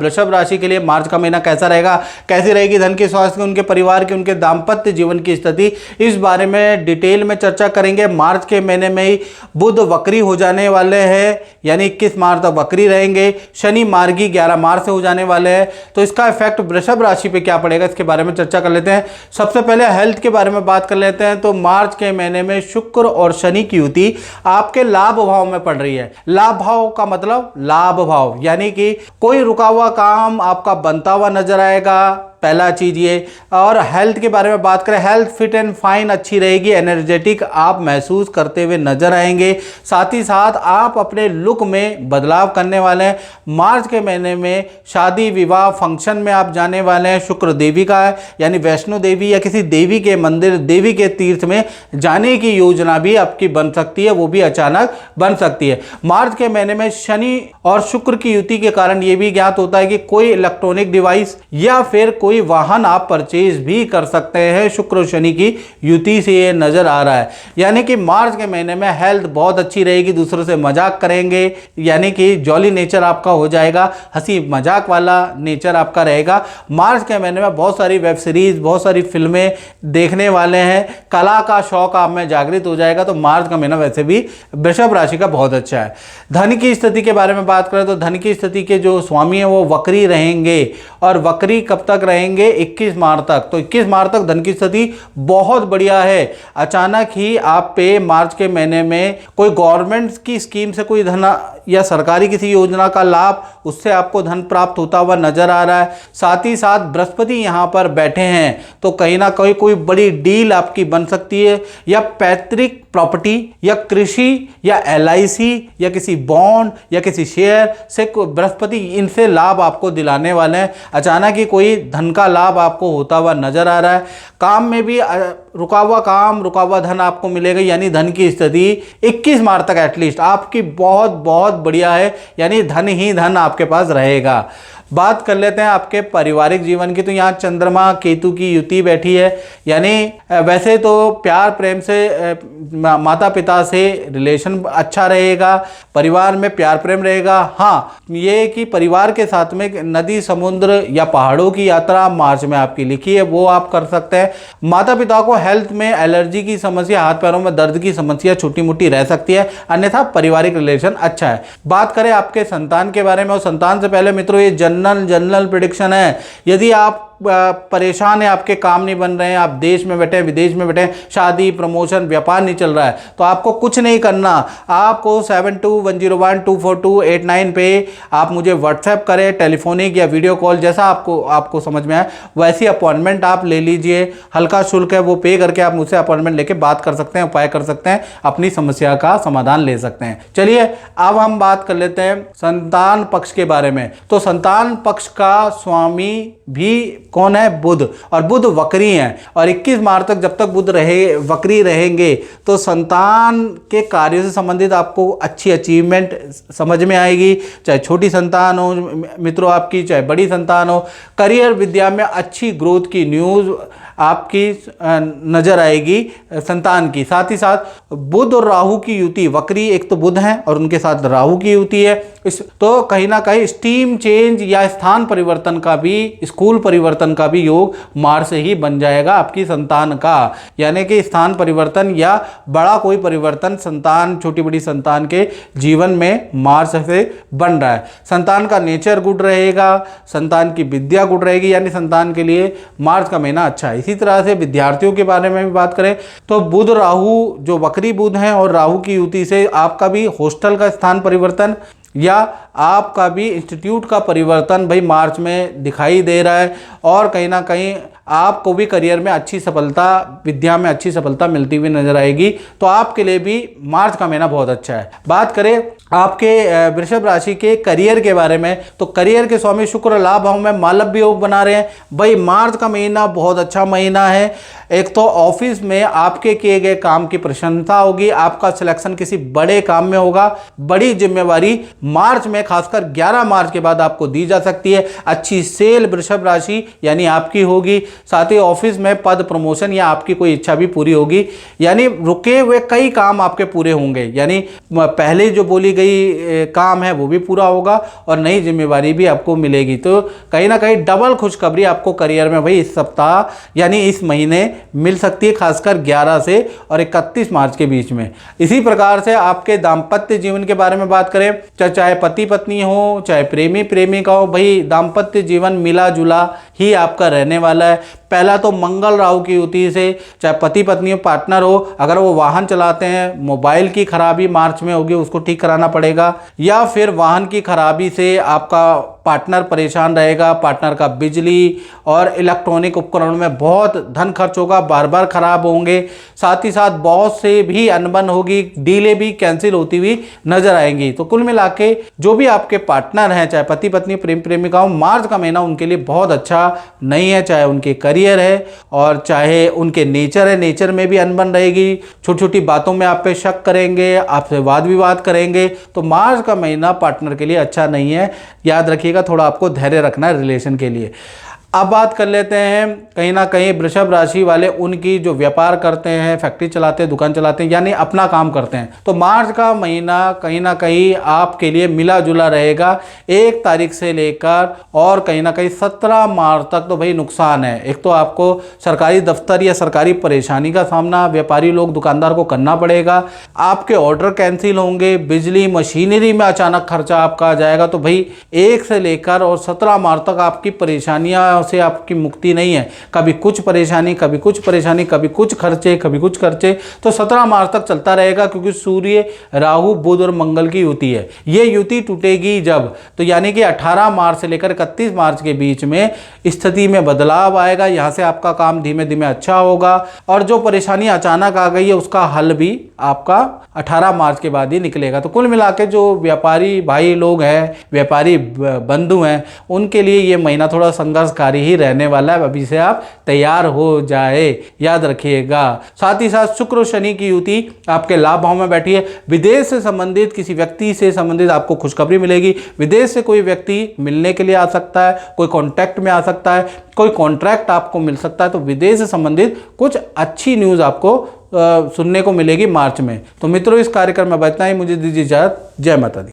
वृषभ राशि के लिए मार्च का महीना कैसा रहेगा, कैसी रहेगी धन की, स्वास्थ्य की, उनके परिवार की, उनके दाम्पत्य जीवन की स्थिति, इस बारे में डिटेल में चर्चा करेंगे। मार्च के महीने में ही बुध वक्री हो जाने वाले हैं, यानी 21 मार्च तक वक्री रहेंगे। शनि मार्गी 11 मार्च से हो जाने वाले हैं, तो इसका इफेक्ट वृषभ राशि पे क्या पड़ेगा इसके बारे में चर्चा कर लेते हैं। सबसे पहले हेल्थ के बारे में बात कर लेते हैं। तो मार्च के महीने में शुक्र और शनि की युति आपके लाभ भाव में पड़ रही है। लाभ भाव का मतलब लाभ भाव, यानी कि कोई रुका हुआ काम आपका बनता हुआ नजर आएगा, पहला चीज ये। और हेल्थ के बारे में बात करें, हेल्थ फिट एंड फाइन अच्छी रहेगी, एनर्जेटिक आप महसूस करते हुए नजर आएंगे। साथ ही साथ आप अपने लुक में बदलाव करने वाले हैं। मार्च के महीने में शादी विवाह फंक्शन में आप जाने वाले हैं। शुक्र देवी का है, यानी वैष्णो देवी या किसी देवी के मंदिर, देवी के तीर्थ में जाने की योजना भी आपकी बन सकती है, वो भी अचानक बन सकती है। मार्च के महीने में शनि और शुक्र की युति के कारण यह भी ज्ञात होता है कि कोई इलेक्ट्रॉनिक डिवाइस या फिर कोई वाहन आप परचेज भी कर सकते हैं। शुक्र और शनि की युति से ये नजर आ रहा है, यानी कि मार्च के महीने में हेल्थ बहुत अच्छी रहेगी, दूसरों से मजाक करेंगे, यानी कि जॉली नेचर आपका हो जाएगा, हंसी मजाक वाला नेचर आपका रहेगा। मार्च के महीने में बहुत सारी वेब सीरीज, बहुत सारी फिल्में देखने वाले हैं, कला का शौक आप में जागृत हो जाएगा। तो मार्च का महीना वैसे भी वृषभ राशि का बहुत अच्छा है। धन की स्थिति के बारे में बात करें तो धन की स्थिति के जो स्वामी है वो वक्री रहेंगे, और वक्री कब तक रहेंगे, 21 मार्च तक। तो 21 मार्च तक धन की स्थिति बहुत बढ़िया है। अचानक ही आप पे मार्च के महीने में कोई गवर्नमेंट की स्कीम से कोई धन या सरकारी किसी योजना का लाभ, उससे आपको धन प्राप्त होता हुआ नजर आ रहा है। साथ ही साथ बृहस्पति यहां पर बैठे हैं, तो कहीं ना कहीं कोई बड़ी डील आपकी बन सकती है, या पैतृक प्रॉपर्टी या कृषि या LIC या किसी बॉन्ड या किसी शेयर से बृहस्पति इनसे लाभ आपको दिलाने वाले हैं। अचानक ही कोई धन का लाभ आपको होता हुआ नजर आ रहा है। काम में भी रुका हुआ काम, रुका हुआ धन आपको मिलेगा, यानी धन की स्थिति 21 मार्च तक एटलीस्ट आपकी बहुत बहुत बढ़िया है, यानी धन ही धन आपके पास रहेगा। बात कर लेते हैं आपके पारिवारिक जीवन की। तो यहाँ चंद्रमा केतु की युति बैठी है, यानी वैसे तो प्यार प्रेम से माता पिता से रिलेशन अच्छा रहेगा, परिवार में प्यार प्रेम रहेगा। हाँ, ये कि परिवार के साथ में नदी समुद्र या पहाड़ों की यात्रा मार्च में आपकी लिखी है, वो आप कर सकते हैं। माता पिता को हेल्थ में एलर्जी की समस्या, हाथ पैरों में दर्द की समस्या छोटी मोटी रह सकती है, अन्यथा पारिवारिक रिलेशन अच्छा है। बात करें आपके संतान के बारे में, और संतान से पहले मित्रों ये जनरल प्रेडिक्शन है। यदि आप परेशान है, आपके काम नहीं बन रहे हैं, आप देश में बैठे हैं, विदेश में बैठे हैं, शादी प्रमोशन व्यापार नहीं चल रहा है, तो आपको कुछ नहीं करना। आपको 7210124289 पे आप मुझे व्हाट्सएप करें, टेलीफोनिक या वीडियो कॉल, जैसा आपको समझ में आए वैसी अपॉइंटमेंट आप ले लीजिए। हल्का शुल्क है वो पे करके आप मुझसे अपॉइंटमेंट लेके बात कर सकते हैं, उपाय कर सकते हैं, अपनी समस्या का समाधान ले सकते हैं। चलिए अब हम बात कर लेते हैं संतान पक्ष के बारे में। तो संतान पक्ष का स्वामी भी कौन है? बुध, और बुध वक्री हैं, और 21 मार्च तक जब तक बुध वक्री रहेंगे तो संतान के कार्य से संबंधित आपको अच्छी अचीवमेंट समझ में आएगी, चाहे छोटी संतान हो मित्रों आपकी, चाहे बड़ी संतान हो। करियर विद्या में अच्छी ग्रोथ की न्यूज़ आपकी नजर आएगी संतान की। साथ ही साथ बुध और राहु की युति, वक्री एक तो बुध है और उनके साथ राहु की युति है, तो कहीं ना कहीं स्ट्रीम चेंज या स्थान परिवर्तन का भी, स्कूल परिवर्तन का भी योग मार्च से ही बन जाएगा आपकी संतान का। यानी कि स्थान परिवर्तन या बड़ा कोई परिवर्तन संतान, छोटी बड़ी संतान के जीवन में मार्च से बन रहा है। संतान का नेचर गुड रहेगा, संतान की विद्या गुड रहेगी, यानी संतान के लिए मार्च का महीना अच्छा है। इसी तरह से विद्यार्थियों के बारे में भी बात करें तो बुध राहु जो वक्री बुध हैं और राहु की युति से आपका भी हॉस्टल का स्थान परिवर्तन या आपका भी इंस्टीट्यूट का परिवर्तन भाई मार्च में दिखाई दे रहा है, और कहीं ना कहीं आपको भी करियर में अच्छी सफलता, विद्या में अच्छी सफलता मिलती हुई नजर आएगी। तो आपके लिए भी मार्च का महीना बहुत अच्छा है। बात करें आपके वृषभ राशि के करियर के बारे में, तो करियर के स्वामी शुक्र लाभ भाव में मालव्य योग बना रहे हैं। भाई मार्च का महीना बहुत अच्छा महीना है। एक तो ऑफिस में आपके किए गए काम की प्रशंसा होगी, आपका सिलेक्शन किसी बड़े काम में होगा, बड़ी जिम्मेवारी मार्च में में खासकर 11 मार्च के बाद आपको दी जा सकती है। अच्छी सेल वृषभ राशि यानी आपकी होगी। साथ ही ऑफिस में पद प्रमोशन या आपकी कोई इच्छा भी पूरी होगी, यानी रुके हुए कई काम आपके पूरे होंगे, यानी पहले जो बोली गई काम है वो भी पूरा होगा और नई जिम्मेवारी भी आपको मिलेगी। तो कहीं ना कहीं डबल खुशखबरी आपको करियर में भाई इस सप्ताह यानी इस महीने मिल सकती है, खासकर 11 से और 31 मार्च के बीच में। इसी प्रकार से आपके दाम्पत्य जीवन के बारे में बात करें, चाहे पति पत्नी हो, चाहे प्रेमी प्रेमिका हो, भाई दाम्पत्य जीवन मिला जुला ही आपका रहने वाला है। पहला तो मंगल राहु की युति से, चाहे पति पत्नी पार्टनर हो, अगर वो वाहन चलाते हैं, मोबाइल की खराबी मार्च में होगी, उसको ठीक कराना पड़ेगा, या फिर वाहन की खराबी से आपका पार्टनर परेशान रहेगा, पार्टनर का बिजली और इलेक्ट्रॉनिक उपकरणों में बहुत धन खर्च होगा, बार बार खराब होंगे। साथ ही साथ बॉस से भी अनबन होगी, डीले भी कैंसिल होती हुई नजर आएंगी। तो कुल मिला के जो भी आपके पार्टनर हैं, चाहे पति पत्नी प्रेम प्रेमिका हो, मार्च का महीना उनके लिए बहुत अच्छा नहीं है, चाहे उनके करियर है और चाहे उनके नेचर है। नेचर में भी अनबन रहेगी, छोटी छोटी बातों में आप पे शक करेंगे, आपसे वाद विवाद करेंगे। तो मार्च का महीना पार्टनर के लिए अच्छा नहीं है, याद रखिएगा, थोड़ा आपको धैर्य रखना है रिलेशन के लिए। अब बात कर लेते हैं कहीं ना कहीं वृषभ राशि वाले, उनकी जो व्यापार करते हैं, फैक्ट्री चलाते हैं, दुकान चलाते हैं, यानी अपना काम करते हैं। तो मार्च का महीना कहीं ना कहीं आपके लिए मिला जुला रहेगा 1 तारीख से लेकर और कहीं ना कहीं 17 मार्च तक। तो भाई नुकसान है, एक तो आपको सरकारी दफ्तर या सरकारी परेशानी का सामना व्यापारी लोग दुकानदार को करना पड़ेगा, आपके ऑर्डर कैंसिल होंगे, बिजली मशीनरी में अचानक खर्चा आपका आ जाएगा। तो भाई 1 से लेकर और 17 मार्च तक आपकी परेशानियां से आपकी मुक्ति नहीं है, कभी कुछ परेशानी, कभी कुछ परेशानी, कभी कुछ खर्चे, कभी कुछ खर्चे। तो 17 मार्च तक चलता रहेगा, क्योंकि सूर्य राहु बुध और मंगल की युति है। ये युति टूटेगी जब, तो यानी कि 18 मार्च से लेकर 31 मार्च के बीच में स्थिति में बदलाव आएगा। यहां से आपका काम धीमे धीमे अच्छा होगा और जो परेशानी अचानक आ गई है उसका हल भी आपका 18 मार्च के बाद ही निकलेगा। तो कुल मिला के जो व्यापारी भाई लोग हैं, व्यापारी बंधु हैं, उनके लिए ये महीना थोड़ा संघर्षकारी ही रहने वाला है। अभी से आप तैयार हो जाए, याद रखिएगा। साथ ही साथ शुक्र और शनि की युति आपके लाभ भाव में बैठी है। विदेश से संबंधित किसी व्यक्ति से संबंधित आपको खुशखबरी मिलेगी। विदेश से कोई व्यक्ति मिलने के लिए आ सकता है, कोई कॉन्टैक्ट में आ सकता है, कोई कॉन्ट्रैक्ट आपको मिल सकता है। तो विदेश से संबंधित कुछ अच्छी न्यूज आपको सुनने को मिलेगी मार्च में। तो मित्रों, इस कार्यक्रम में इतना ही, मुझे दीजिए इजाजत। जय माता दी।